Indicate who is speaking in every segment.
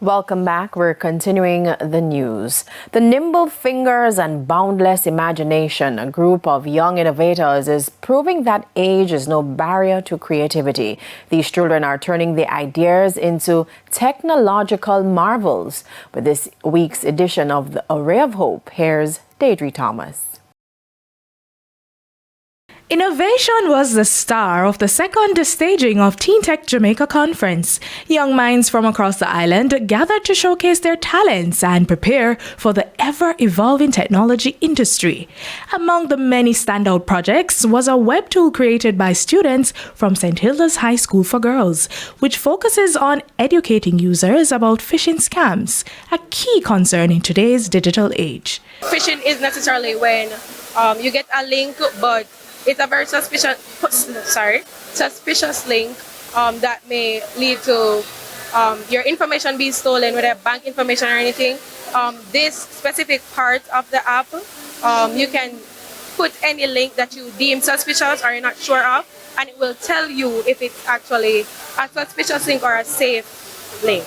Speaker 1: Welcome back. We're continuing the news. The Nimble Fingers and Boundless Imagination, a group of young innovators, is proving that age is no barrier to creativity. These children are turning their ideas into technological marvels. With this week's edition of the Array of Hope, here's Deirdre Thomas.
Speaker 2: Innovation was the star of the second staging of Teen Tech Jamaica conference. Young minds from across the island gathered to showcase their talents and prepare for the ever-evolving technology industry. Among the many standout projects was a web tool created by students from St. Hilda's High School for Girls, which focuses on educating users about phishing scams, a key concern in today's digital age.
Speaker 3: Phishing is necessarily when you get a link, but it's a very suspicious link that may lead to your information being stolen, whether bank information or anything. This specific part of the app, you can put any link that you deem suspicious or you're not sure of, and it will tell you if it's actually a suspicious link or a safe link.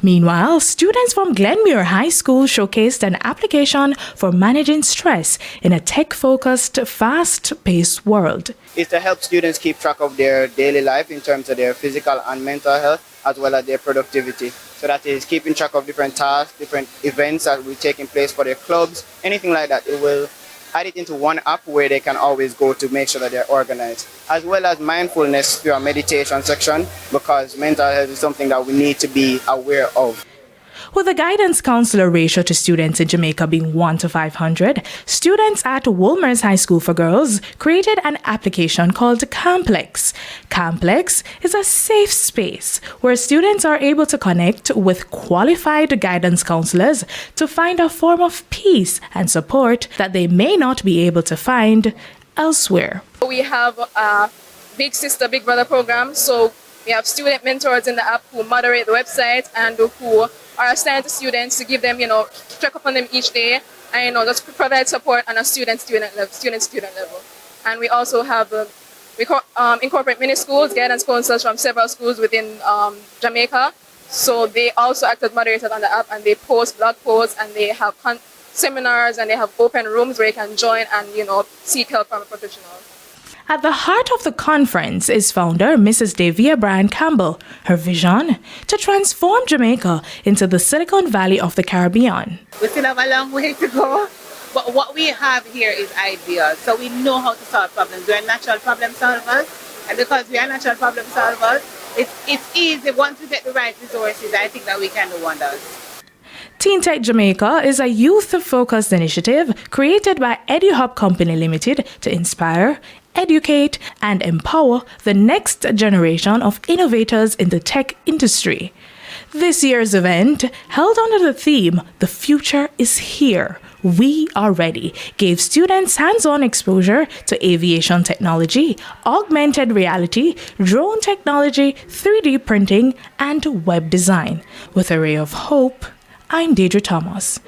Speaker 2: Meanwhile, students from Glenmuir High School showcased an application for managing stress in a tech-focused, fast-paced world.
Speaker 4: It's to help students keep track of their daily life in terms of their physical and mental health, as well as their productivity. So that is keeping track of different tasks, different events that will be taking place for their clubs, anything like that. It will add it into one app where they can always go to make sure that they're organized, as well as mindfulness through our meditation section, because mental health is something that we need to be aware of.
Speaker 2: With the guidance counselor ratio to students in Jamaica being 1 to 500, students at Wolmer's High School for Girls created an application called Complex. Complex is a safe space where students are able to connect with qualified guidance counselors to find a form of peace and support that they may not be able to find elsewhere.
Speaker 3: We have a Big Sister, Big Brother program, so we have student mentors in the app who moderate the website and who are assigned to students to give them, check up on them each day and, just provide support on a student-student level. And we also have, incorporate many schools, guidance counselors from several schools within Jamaica. So they also act as moderators on the app, and they post blog posts, and they have seminars, and they have open rooms where you can join and, seek help from a professional.
Speaker 2: At the heart of the conference is founder Mrs. Davia Bryan Campbell. Her vision? To transform Jamaica into the Silicon Valley of the Caribbean.
Speaker 5: We still have a long way to go, but what we have here is ideas. So we know how to solve problems. We are natural problem solvers, and because we are natural problem solvers, it's easy. Once we get the right resources, I think that we can do wonders.
Speaker 2: Teen Tech Jamaica is a youth-focused initiative created by EduHub Company Limited to inspire, educate, and empower the next generation of innovators in the tech industry. This year's event, held under the theme, "The Future is Here, We Are Ready," gave students hands-on exposure to aviation technology, augmented reality, drone technology, 3D printing, and web design. With a ray of hope, I'm Deirdre Thomas.